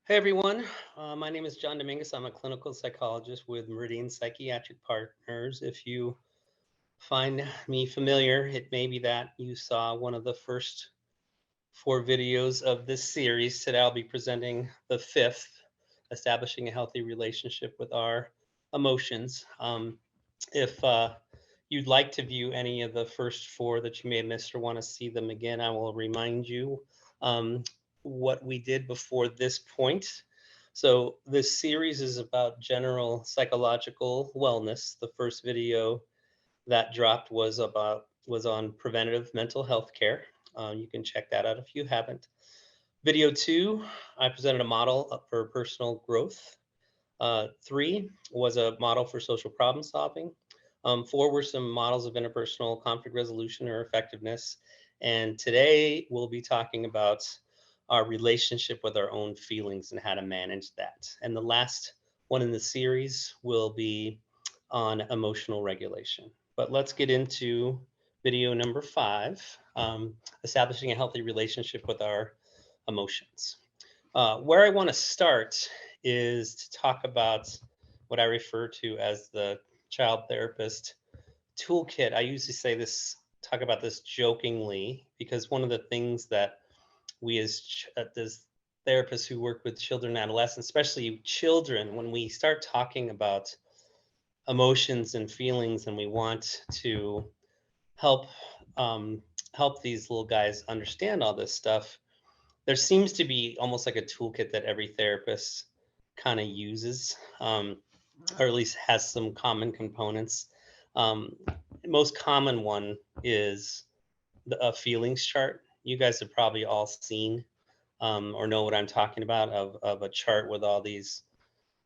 Hey everyone, my name is John Dominguez. I'm a clinical psychologist with Meridian Psychiatric Partners. If you find me familiar, it may be that you saw one of the first four videos of this series. Today I'll be presenting the fifth, establishing a healthy relationship with our emotions. If you'd like to view any of the first four that you may have missed or want to see them again, I will remind you um, what we did before this point. So this series is about general psychological wellness. The first video that dropped was on preventative mental health care. You can check that out if you haven't. Video two, I presented a model for personal growth. Three was a model for social problem solving. Four were some models of interpersonal conflict resolution or effectiveness. And today we'll be talking about our relationship with our own feelings and how to manage that. And the last one in the series will be on emotional regulation. But let's get into video number five, establishing a healthy relationship with our emotions. Where I want to start is to talk about what I refer to as the child therapist toolkit. I usually talk about this jokingly because one of the things that we as therapists who work with children and adolescents, especially children, when we start talking about emotions and feelings and we want to help um, help these little guys understand all this stuff, there seems to be almost like a toolkit that every therapist kind of uses, or at least has some common components. Um, Most common one is a feelings chart. You guys have probably all seen or know what I'm talking about of a chart with all these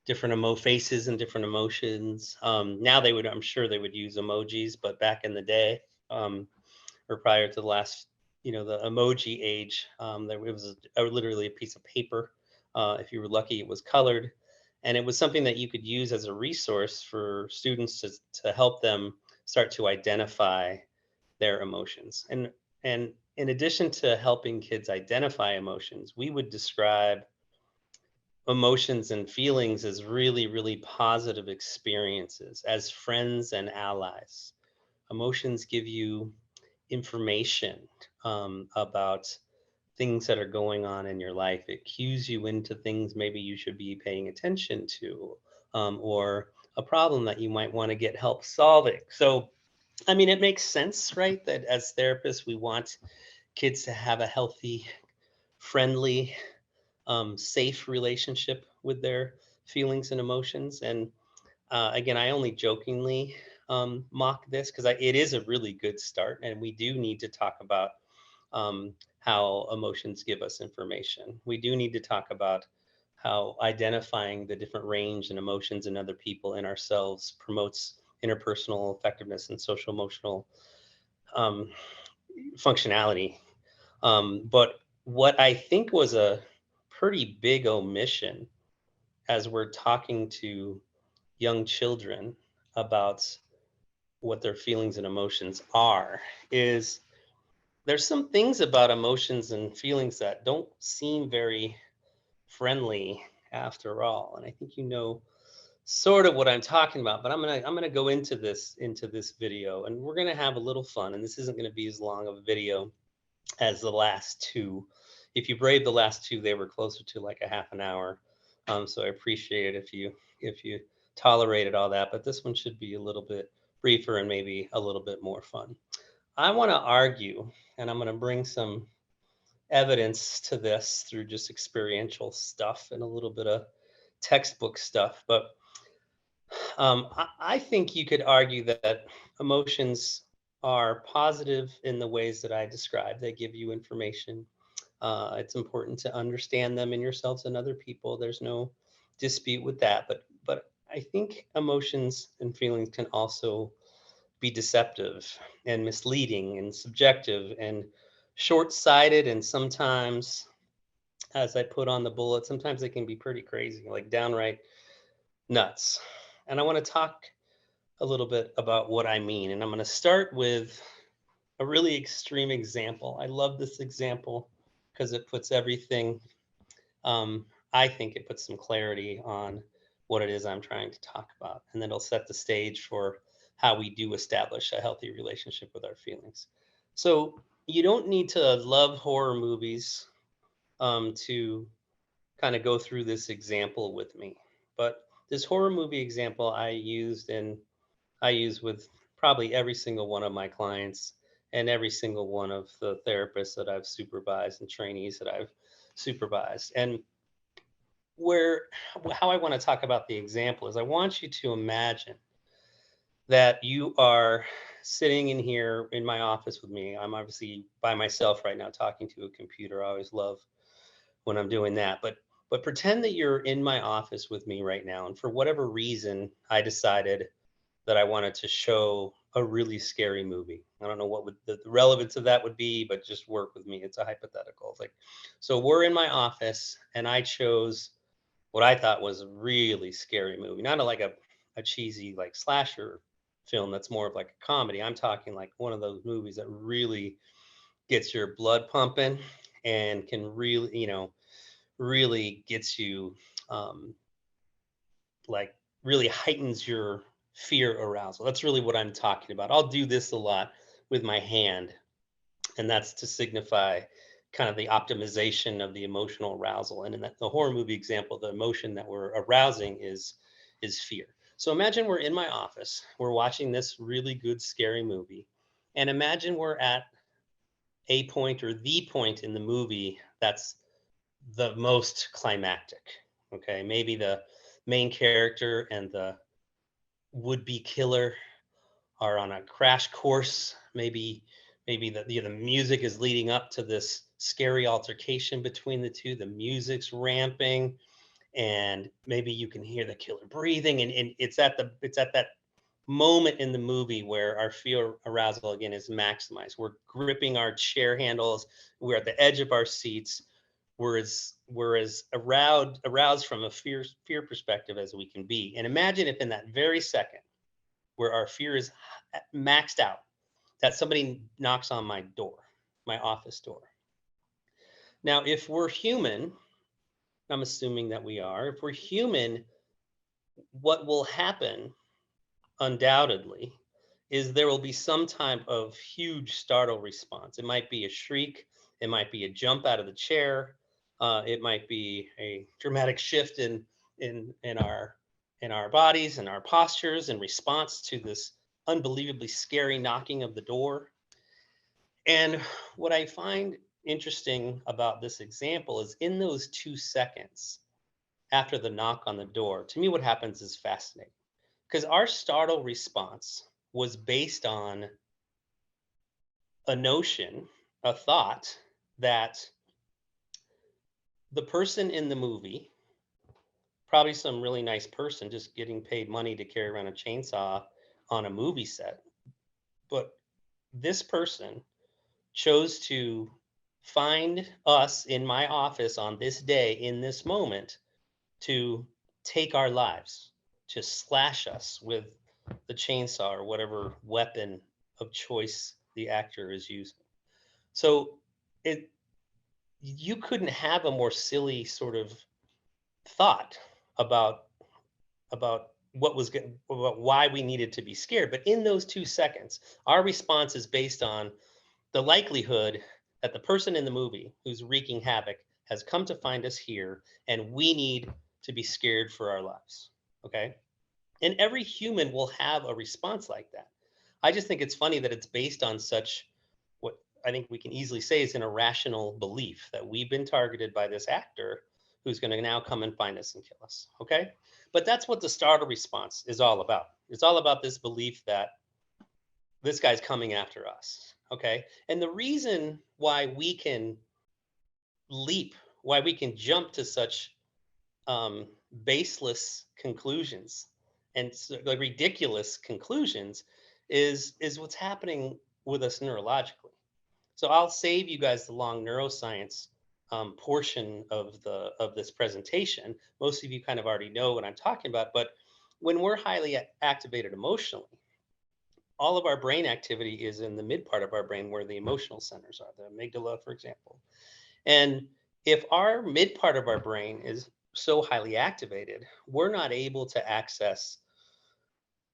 different faces and different emotions. Now I'm sure they would use emojis, but back in the day, or prior to the last, the emoji age, there it was literally a piece of paper. If you were lucky, it was colored, and it was something that you could use as a resource for students to help them start to identify their emotions. And in addition to helping kids identify emotions, we would describe emotions and feelings as really, really positive experiences as friends and allies. Emotions give you information about things that are going on in your life. It cues you into things maybe you should be paying attention to, or a problem that you might want to get help solving. So, I mean, it makes sense, right? That as therapists, we want kids to have a healthy, friendly, safe relationship with their feelings and emotions. And again, I only jokingly mock this because it is a really good start, and we do need to talk about how emotions give us information. We do need to talk about how identifying the different range and emotions in other people and ourselves promotes interpersonal effectiveness and social emotional um, functionality. But what I think was a pretty big omission as we're talking to young children about what their feelings and emotions are is there's some things about emotions and feelings that don't seem very friendly after all. And I think you know sort of what I'm talking about, but I'm gonna go into this video, and we're gonna have a little fun. And this isn't gonna be as long of a video as the last two. If you brave the last two, they were closer to like a half an hour. So I appreciate it if you tolerated all that. But this one should be a little bit briefer and maybe a little bit more fun. I want to argue, and I'm going to bring some evidence to this through just experiential stuff and a little bit of textbook stuff. But I think you could argue that emotions are positive in the ways that I described. They give you information. It's important to understand them in yourselves and other people. There's no dispute with that. But I think emotions and feelings can also be deceptive and misleading and subjective and short-sighted, and sometimes, as I put on the bullet, sometimes they can be pretty crazy, like downright nuts. And I want to talk a little bit about what I mean. And I'm going to start with a really extreme example. I love this example because it puts everything I think it puts some clarity on what it is I'm trying to talk about. And then it'll set the stage for how we do establish a healthy relationship with our feelings. So you don't need to love horror movies to kind of go through this example with me. But this horror movie example I use with probably every single one of my clients and every single one of the therapists that I've supervised and trainees that I've supervised. And where how I want to talk about the example is I want you to imagine that you are sitting in here in my office with me. I'm obviously by myself right now talking to a computer. I always love when I'm doing that. But pretend that you're in my office with me right now. And for whatever reason, I decided that I wanted to show a really scary movie. I don't know what would the relevance of that would be, but just work with me. It's a hypothetical. It's like, so we're in my office, and I chose what I thought was a really scary movie, not like a cheesy like slasher film that's more of like a comedy. I'm talking like one of those movies that really gets your blood pumping and can really, really gets you um, like really heightens your fear arousal. That's really what I'm talking about. I'll do this a lot with my hand, and that's to signify kind of the optimization of the emotional arousal. And in the horror movie example, the emotion that we're arousing is fear. So imagine we're in my office, we're watching this really good scary movie, and imagine we're at a point or the point in the movie that's the most climactic. Okay, maybe the main character and the would-be killer are on a crash course. Maybe the music is leading up to this scary altercation between the two. The music's ramping, and maybe you can hear the killer breathing, and it's at that moment in the movie where our fear arousal again is maximized. We're gripping our chair handles, we're at the edge of our seats, we're as aroused from a fear perspective as we can be. And imagine if in that very second where our fear is maxed out, that somebody knocks on my door, my office door. Now, if we're human, I'm assuming that we are, if we're human, what will happen undoubtedly is there will be some type of huge startle response. It might be a shriek, it might be a jump out of the chair, it might be a dramatic shift in our bodies and our postures in response to this unbelievably scary knocking of the door. And what I find interesting about this example is in those 2 seconds after the knock on the door, to me, what happens is fascinating because our startle response was based on a notion, a thought that the person in the movie, probably some really nice person just getting paid money to carry around a chainsaw on a movie set, but this person chose to find us in my office on this day, in this moment, to take our lives, to slash us with the chainsaw or whatever weapon of choice the actor is using. So it you couldn't have a more silly sort of thought about what was about why we needed to be scared. But in those 2 seconds, our response is based on the likelihood that the person in the movie who's wreaking havoc has come to find us here, and we need to be scared for our lives. Okay. And every human will have a response like that. I just think it's funny that it's based on such what I think we can easily say is an irrational belief that we've been targeted by this actor who's going to now come and find us and kill us. Okay. But that's what the startle response is all about. It's all about this belief that this guy's coming after us. Okay. And the reason why we can leap, why we can jump to such baseless conclusions and like ridiculous conclusions is what's happening with us neurologically. So I'll save you guys the long neuroscience portion of this presentation. Most of you kind of already know what I'm talking about, but when we're highly activated emotionally, all of our brain activity is in the mid part of our brain where the emotional centers are, the amygdala, for example. And if our mid part of our brain is so highly activated, we're not able to access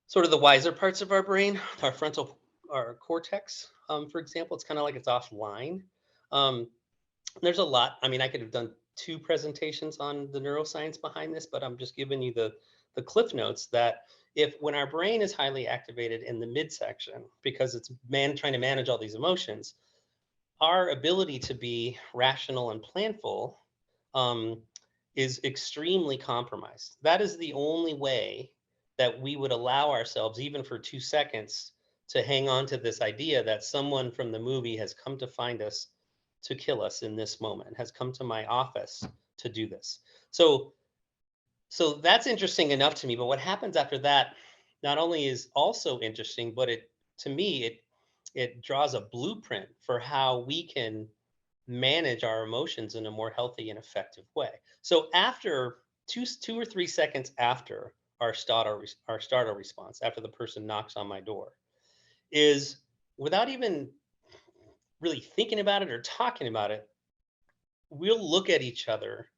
sort of the wiser parts of our brain, our frontal, our cortex. For example, it's kind of like it's offline. Um, there's a lot. I mean, I could have done two presentations on the neuroscience behind this, but I'm just giving you the cliff notes that if when our brain is highly activated in the midsection because it's trying to manage all these emotions, our ability to be rational and planful um, is extremely compromised. That is the only way that we would allow ourselves, even for 2 seconds, to hang on to this idea that someone from the movie has come to find us to kill us in this moment, has come to my office to do this. So, so that's interesting enough to me. But what happens after that, not only is also interesting, but it to me it draws a blueprint for how we can manage our emotions in a more healthy and effective way. So after 2 or 3 seconds after our startle response, after the person knocks on my door, is without even really thinking about it or talking about it, we'll look at each other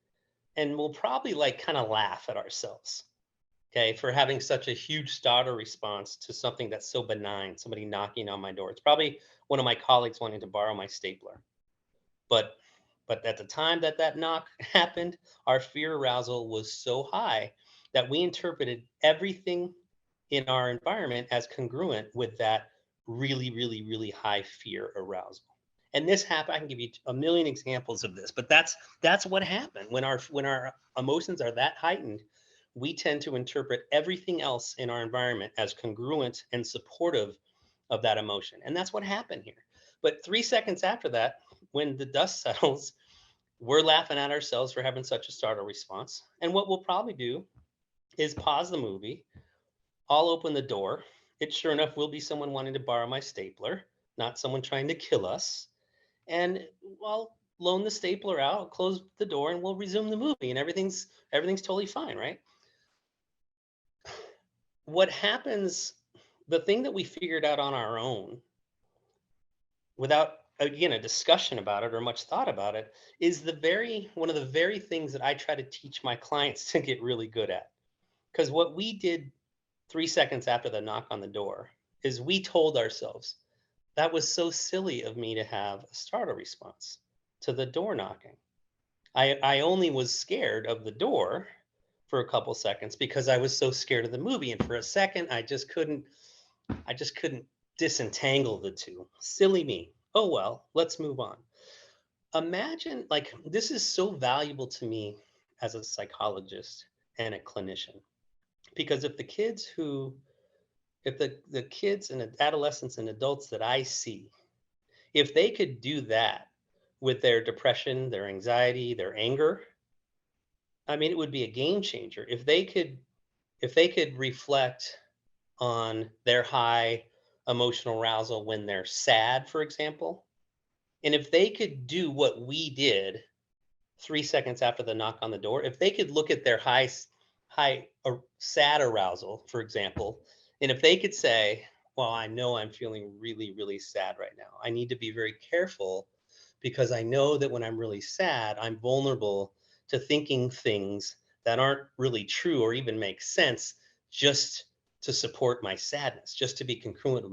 and we'll probably like kind of laugh at ourselves. Okay, for having such a huge startle response to something that's so benign, somebody knocking on my door. It's probably one of my colleagues wanting to borrow my stapler. But at the time that that knock happened, our fear arousal was so high that we interpreted everything in our environment as congruent with that really, really, really high fear arousal. And this happened. I can give you a million examples of this, but that's what happened when our emotions are that heightened. We tend to interpret everything else in our environment as congruent and supportive of that emotion, and that's what happened here. But 3 seconds after that, when the dust settles, we're laughing at ourselves for having such a startle response. And what we'll probably do is pause the movie. I'll open the door. It sure enough will be someone wanting to borrow my stapler, not someone trying to kill us. And I'll loan the stapler out, close the door, and we'll resume the movie, and everything's totally fine, right? What happens? The thing that we figured out on our own without again a discussion about it or much thought about it is the very one of the very things that I try to teach my clients to get really good at. Because what we did 3 seconds after the knock on the door is we told ourselves that was so silly of me to have a startle response to the door knocking. I only was scared of the door for a couple seconds because I was so scared of the movie, and for a second I just couldn't disentangle the two. Silly me. Oh well, let's move on. Imagine, like, this is so valuable to me as a psychologist and a clinician because if the kids and adolescents and adults that I see, if they could do that with their depression, their anxiety, their anger, I mean, it would be a game changer. If they could reflect on their high emotional arousal when they're sad, for example, and if they could do what we did 3 seconds after the knock on the door, if they could look at their sad arousal, for example, and if they could say, "Well, I know I'm feeling really, really sad right now. I need to be very careful because I know that when I'm really sad, I'm vulnerable to thinking things that aren't really true or even make sense just to support my sadness, just to be congruent with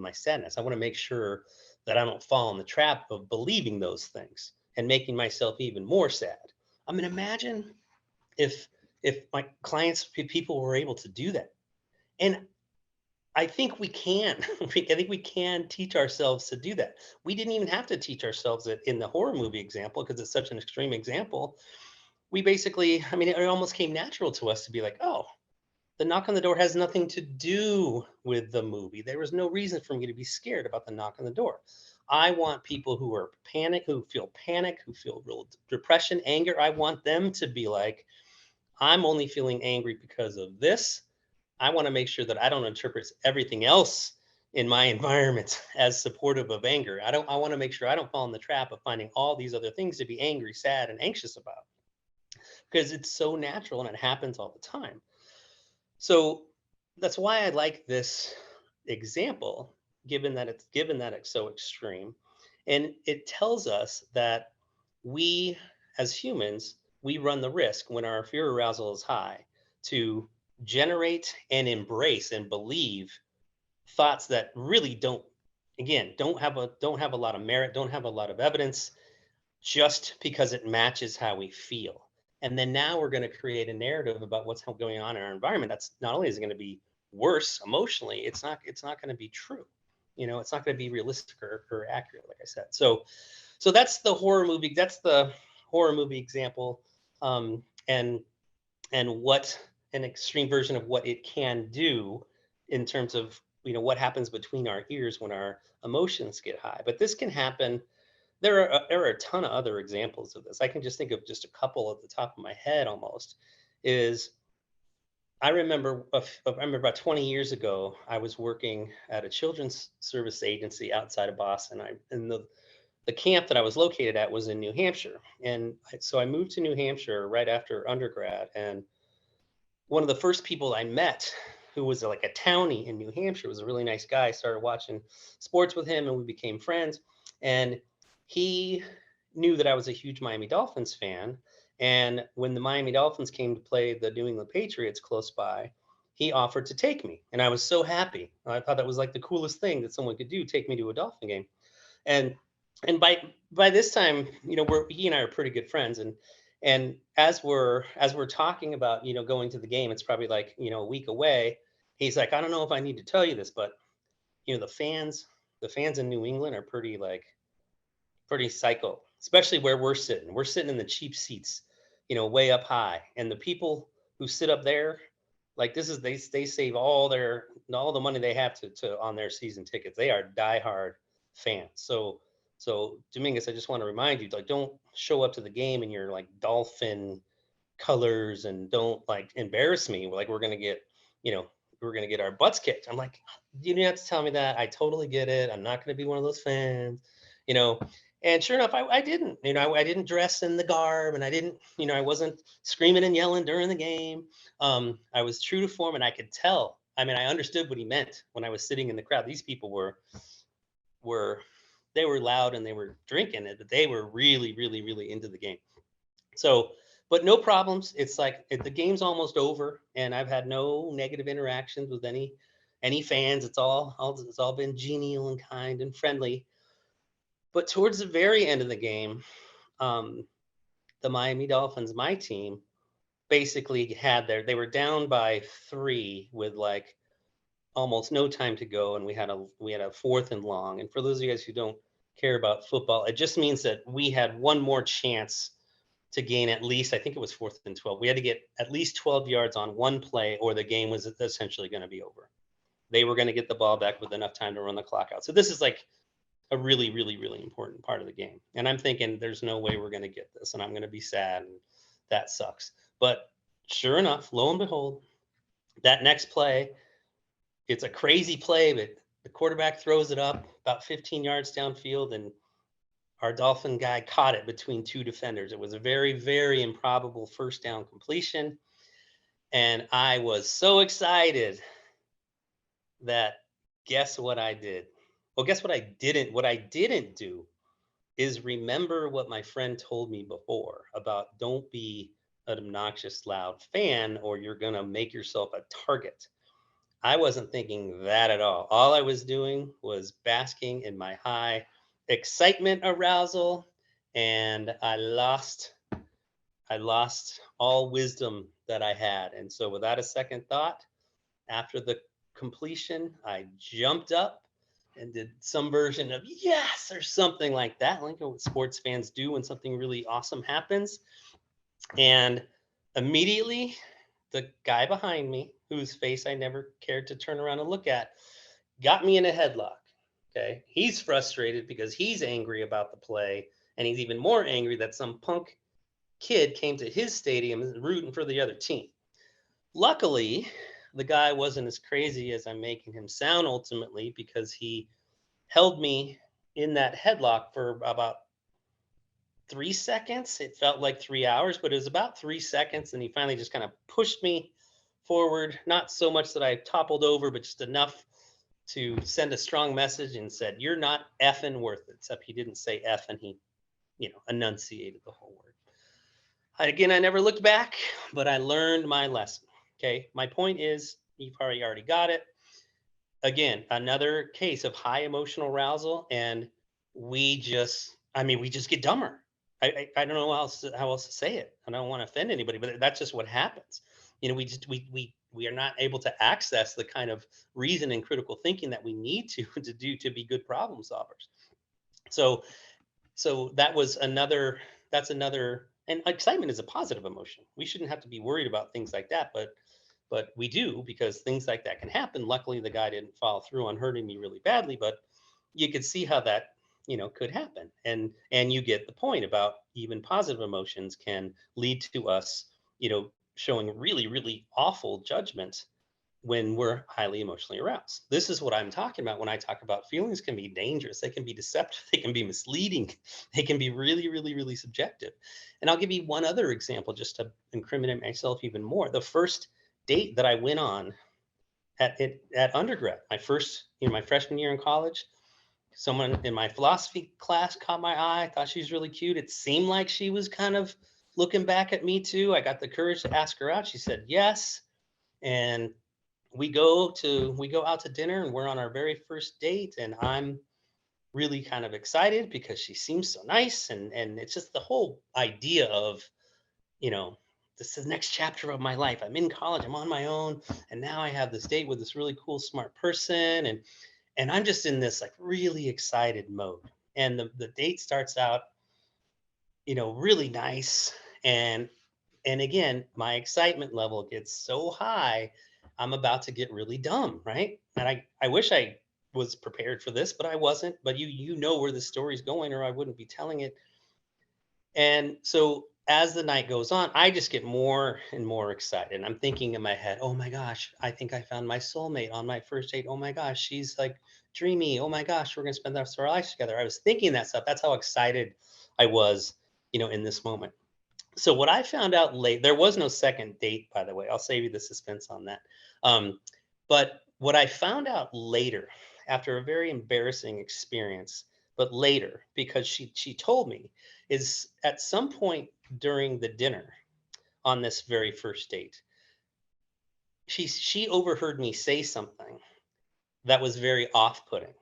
my sadness. I want to make sure that I don't fall in the trap of believing those things and making myself even more sad." I mean, imagine if my clients, people were able to do that. And I think we can. I think we can teach ourselves to do that. We didn't even have to teach ourselves it in the horror movie example because it's such an extreme example. We basically, I mean, it almost came natural to us to be like, oh, the knock on the door has nothing to do with the movie. There was no reason for me to be scared about the knock on the door. I want people who feel panic, who feel real depression, anger. I want them to be like, I'm only feeling angry because of this. I want to make sure that I don't interpret everything else in my environment as supportive of anger. I want to make sure I don't fall in the trap of finding all these other things to be angry, sad, and anxious about because it's so natural and it happens all the time. So that's why I like this example, given that it's so extreme. And it tells us that we as humans we run the risk when our fear arousal is high to generate and embrace and believe thoughts that really don't, again, don't have a lot of merit, don't have a lot of evidence, just because it matches how we feel. And then now we're going to create a narrative about what's going on in our environment. That's not only is it going to be worse emotionally, it's not going to be true. It's not going to be realistic or accurate, like I said. So that's the horror movie. That's the horror movie example, and what an extreme version of what it can do in terms of what happens between our ears when our emotions get high. But this can happen. There are a ton of other examples of this. I can just think of just a couple at the top of my head. Almost is I remember about 20 years ago, I was working at a children's service agency outside of Boston. And the camp that I was located at was in New Hampshire. And so I moved to New Hampshire right after undergrad. And one of the first people I met, who was like a townie in New Hampshire, was a really nice guy. I started watching sports with him and we became friends. And he knew that I was a huge Miami Dolphins fan. And when the Miami Dolphins came to play the New England Patriots close by, he offered to take me. And I was so happy. I thought that was like the coolest thing that someone could do, take me to a Dolphin game. And by this time, he and I are pretty good friends. And as we're talking about, going to the game, it's probably like, a week away. He's like, I don't know if I need to tell you this, but the fans in New England are pretty psycho, especially where we're sitting. We're sitting in the cheap seats, way up high. And the people who sit up there, like this is they save all the money they have to on their season tickets. They are diehard fans. So Dominguez, I just want to remind you, like, don't show up to the game in your like dolphin colors and don't like embarrass me. Like you know, we're gonna get our butts kicked. I'm like, you didn't have to tell me that. I totally get it. I'm not gonna be one of those fans, you know. And sure enough, I didn't. I didn't dress in the garb, and I didn't. I wasn't screaming and yelling during the game. I was true to form, and I could tell. I mean, I understood what he meant when I was sitting in the crowd. These people were they were loud and they were drinking it, but they were really, really, really into the game. So, but no problems. It's like the game's almost over, and I've had no negative interactions with any fans. It's all been genial and kind and friendly. But towards the very end of the game, um, the Miami Dolphins, my team, basically they were down by 3 with like almost no time to go, and we had a fourth and long. And for those of you guys who don't care about football, it just means that we had one more chance to gain at least, I think it was fourth and 12. We had to get at least 12 yards on one play, or the game was essentially going to be over. They were going to get the ball back with enough time to run the clock out. So this is like a really, really, really important part of the game. And I'm thinking there's no way we're going to get this, and I'm going to be sad, and that sucks. But sure enough, lo and behold, that next play, it's a crazy play, but the quarterback throws it up about 15 yards downfield, and our Dolphin guy caught it between two defenders. It was a very, very improbable first down completion. And I was so excited that guess what I did? Well, guess what I didn't? What I didn't do is remember what my friend told me before about don't be an obnoxious, loud fan, or you're going to make yourself a target. I wasn't thinking that at all. All I was doing was basking in my high excitement arousal, and I lost all wisdom that I had. And so without a second thought, after the completion, I jumped up and did some version of yes or something like that, like what sports fans do when something really awesome happens. And immediately the guy behind me, whose face I never cared to turn around and look at, got me in a headlock. Okay. He's frustrated because he's angry about the play. And he's even more angry that some punk kid came to his stadium rooting for the other team. Luckily, the guy wasn't as crazy as I'm making him sound ultimately, because he held me in that headlock for about 3 seconds. It felt like 3 hours, but it was about 3 seconds. And he finally just kind of pushed me forward, not so much that I toppled over, but just enough to send a strong message, and said, "You're not effing worth it." Except he didn't say F, and he, enunciated the whole word. Again, I never looked back, but I learned my lesson. Okay. My point is, you probably already got it. Again, another case of high emotional arousal, and we just get dumber. I don't know how else to say it. I don't want to offend anybody, but that's just what happens. We just we are not able to access the kind of reason and critical thinking that we need to to be good problem solvers. So that was another that's another and excitement is a positive emotion. We shouldn't have to be worried about things like that, but we do, because things like that can happen. Luckily, the guy didn't follow through on hurting me really badly, but you could see how that could happen. And you get the point about even positive emotions can lead to us showing really really awful judgment when we're highly emotionally aroused. This is what I'm talking about when I talk about feelings can be dangerous. They can be deceptive. They can be misleading. They can be really, really, really subjective. And I'll give you one other example just to incriminate myself even more. The first date that I went on at undergrad, my freshman year in college, someone in my philosophy class caught my eye, thought she was really cute. It seemed like she was kind of looking back at me too. I got the courage to ask her out. She said yes. And we go out to dinner, and we're on our very first date, and I'm really kind of excited because she seems so nice, and it's just the whole idea of you know this is the next chapter of my life. I'm in college, I'm on my own, and now I have this date with this really cool smart person, and I'm just in this like really excited mode. And the date starts out really nice, and again, my excitement level gets so high, I'm about to get really dumb, right? And I wish I was prepared for this, but I wasn't. But you know where the story's going, or I wouldn't be telling it. And so as the night goes on, I just get more and more excited. And I'm thinking in my head, oh my gosh, I think I found my soulmate on my first date. Oh my gosh, she's like dreamy. Oh my gosh, we're gonna spend the rest of our lives together. I was thinking that stuff. That's how excited I was, in this moment. So what I found out late, there was no second date, by the way. I'll save you the suspense on that. But what I found out later, after a very embarrassing experience, but later, because she told me, is at some point during the dinner on this very first date, she overheard me say something that was very off-putting.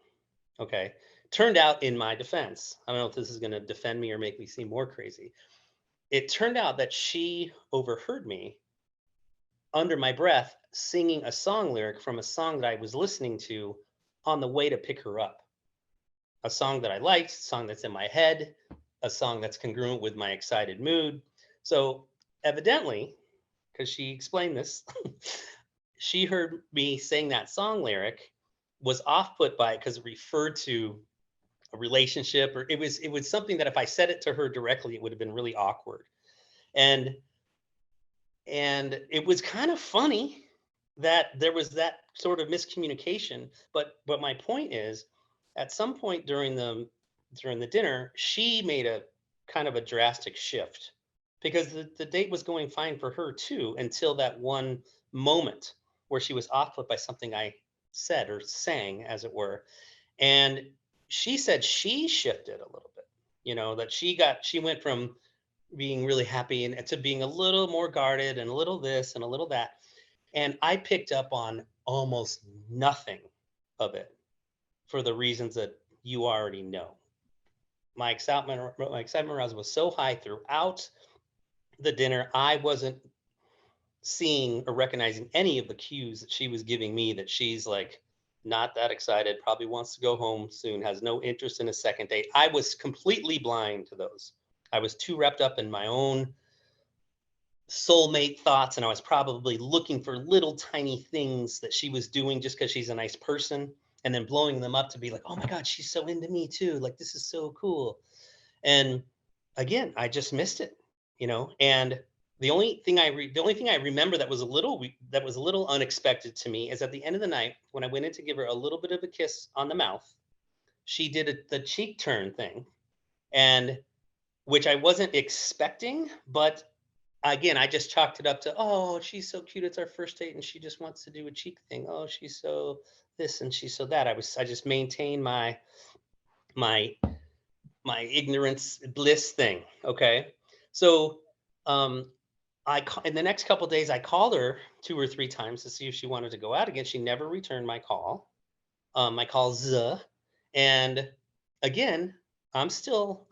Okay. Turned out, in my defense, I don't know if this is going to defend me or make me seem more crazy. It turned out that she overheard me under my breath singing a song lyric from a song that I was listening to on the way to pick her up. A song that I liked, a song that's in my head, a song that's congruent with my excited mood. So evidently, because she explained this, she heard me sing that song lyric, was off put by it because it referred to a relationship, or it was something that if I said it to her directly, it would have been really awkward. And it was kind of funny that there was that sort of miscommunication. But my point is, at some point during the dinner, she made a kind of a drastic shift, because the date was going fine for her too, until that one moment where she was off put by something I said or sang, as it were. And she said she shifted a little bit, that she went from being really happy and to being a little more guarded, and a little this and a little that. And I picked up on almost nothing of it, for the reasons that you already know. My excitement arousal was so high throughout the dinner. I wasn't seeing or recognizing any of the cues that she was giving me, that she's like not that excited, probably wants to go home soon, has no interest in a second date. I was completely blind to those. I was too wrapped up in my own soulmate thoughts, and I was probably looking for little tiny things that she was doing just because she's a nice person, and then blowing them up to be like, oh my god, she's so into me too, like this is so cool. And again, I just missed it, and the only thing I remember that was a little unexpected to me is at the end of the night, when I went in to give her a little bit of a kiss on the mouth, she did the cheek turn thing, and which I wasn't expecting. But again, I just chalked it up to, oh, she's so cute. It's our first date and she just wants to do a cheek thing. Oh, she's so this and she's so that. I just maintained my ignorance bliss thing. Okay. So Um, in the next couple days, I called her 2 or 3 times to see if she wanted to go out again. She never returned my calls, and again, I'm still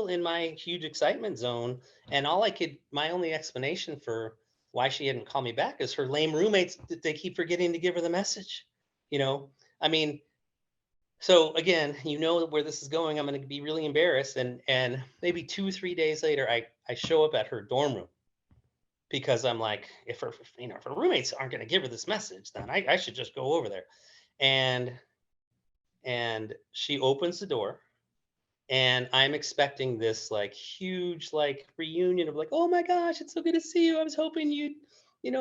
in my huge excitement zone, and my only explanation for why she hadn't called me back is her lame roommates. They keep forgetting to give her the message. You know, I mean, so again, where this is going. I'm going to be really embarrassed, and maybe 2 3 days later, I show up at her dorm room because I'm like, if her roommates aren't going to give her this message, then I should just go over there. And she opens the door, and I'm expecting this like huge like reunion of like, oh my gosh, it's so good to see you. I was hoping you'd,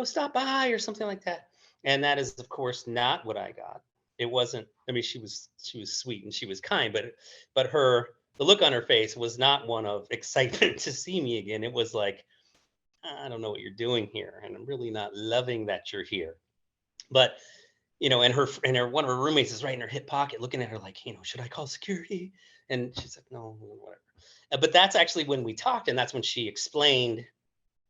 stop by or something like that. And that is, of course, not what I got. It wasn't. I mean, she was sweet and she was kind, but the look on her face was not one of excitement to see me again. It was like, I don't know what you're doing here, and I'm really not loving that you're here. But and her one of her roommates is right in her hip pocket looking at her like, should I call security? And she's like, no, whatever. But that's actually when we talked, and that's when she explained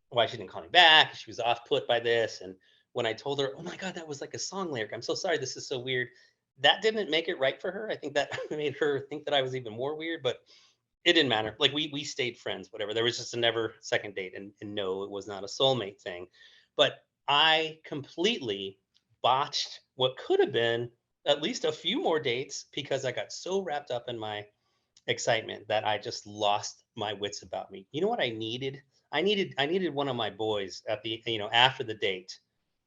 why she didn't call me back. She was off put by this. And when I told her, oh my God, that was like a song lyric. I'm so sorry. This is so weird. That didn't make it right for her. I think that made her think that I was even more weird, but it didn't matter. Like we stayed friends, whatever. There was just a never second date. And no, it was not a soulmate thing. But I completely botched what could have been at least a few more dates because I got so wrapped up in my excitement that I just lost my wits about me. You know what I needed? I needed one of my boys at the after the date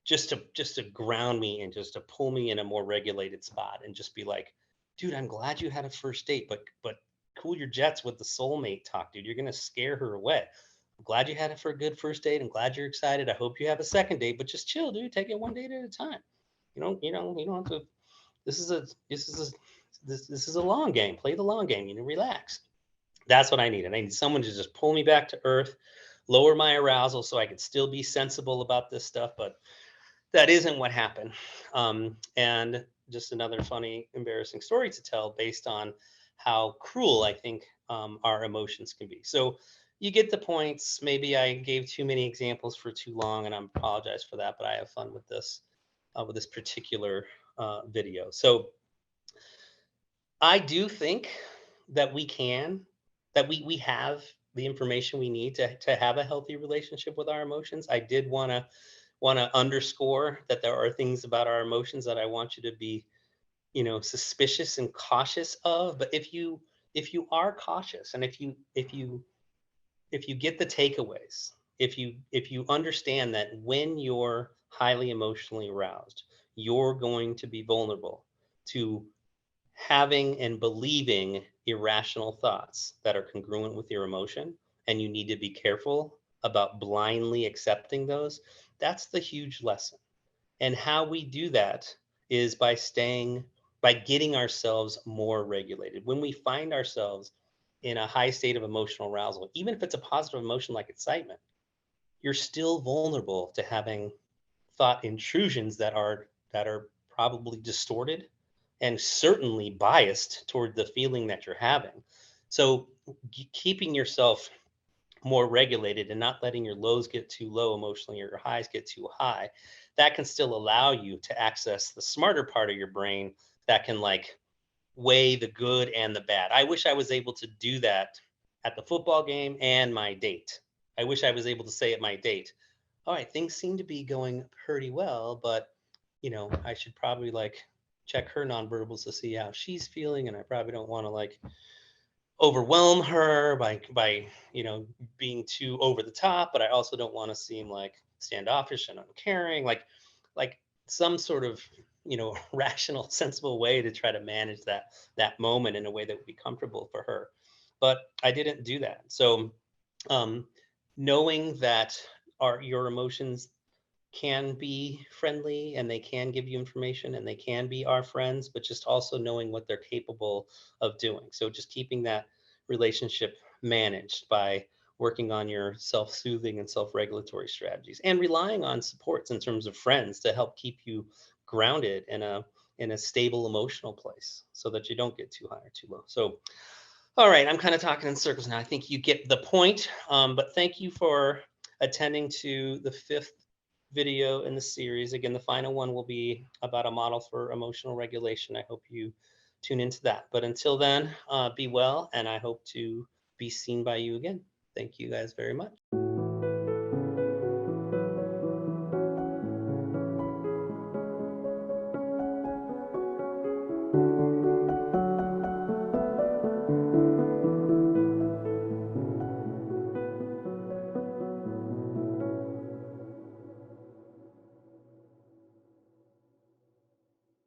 just to ground me and just to pull me in a more regulated spot and just be like, dude, I'm glad you had a first date, but cool your jets with the soulmate talk, dude. You're gonna scare her away. I'm glad you had it for a good first date. I'm glad you're excited. I hope you have a second date, but just chill, dude. Take it one date at a time. You don't have to. This is a this is a this is a long game. Play the long game. Relax. That's what I needed. I need someone to just pull me back to earth, lower my arousal so I could still be sensible about this stuff. But that isn't what happened. And just another funny, embarrassing story to tell based on how cruel I think our emotions can be. So you get the points. Maybe I gave too many examples for too long, and I apologize for that. But I have fun with this particular video. So I do think that we have the information we need to have a healthy relationship with our emotions. I did want to underscore that there are things about our emotions that I want you to be, suspicious and cautious of. But if you are cautious, and if you get the takeaways, if you understand that when you're highly emotionally aroused, you're going to be vulnerable to having and believing irrational thoughts that are congruent with your emotion, and you need to be careful about blindly accepting those. That's the huge lesson. And how we do that is by getting ourselves more regulated. When we find ourselves in a high state of emotional arousal, even if it's a positive emotion like excitement, you're still vulnerable to having thought intrusions that are probably distorted and certainly biased toward the feeling that you're having. So keeping yourself more regulated and not letting your lows get too low emotionally or your highs get too high, that can still allow you to access the smarter part of your brain that can like weigh the good and the bad. I wish I was able to do that at the football game and my date. I wish I was able to say at my date, all right, things seem to be going pretty well, but I should probably like check her nonverbals to see how she's feeling, and I probably don't want to like overwhelm her by being too over the top, but I also don't want to seem like standoffish and uncaring, like some sort of rational, sensible way to try to manage that moment in a way that would be comfortable for her. But I didn't do that. So um, knowing that your emotions can be friendly and they can give you information and they can be our friends, but just also knowing what they're capable of doing. So just keeping that relationship managed by working on your self-soothing and self-regulatory strategies and relying on supports in terms of friends to help keep you grounded in a stable emotional place so that you don't get too high or too low. So all right, I'm kind of talking in circles now. I think you get the point. But thank you for attending to the 5th video in the series. Again, the final one will be about a model for emotional regulation. I hope you tune into that. But until then, be well, and I hope to be seen by you again. Thank you guys very much.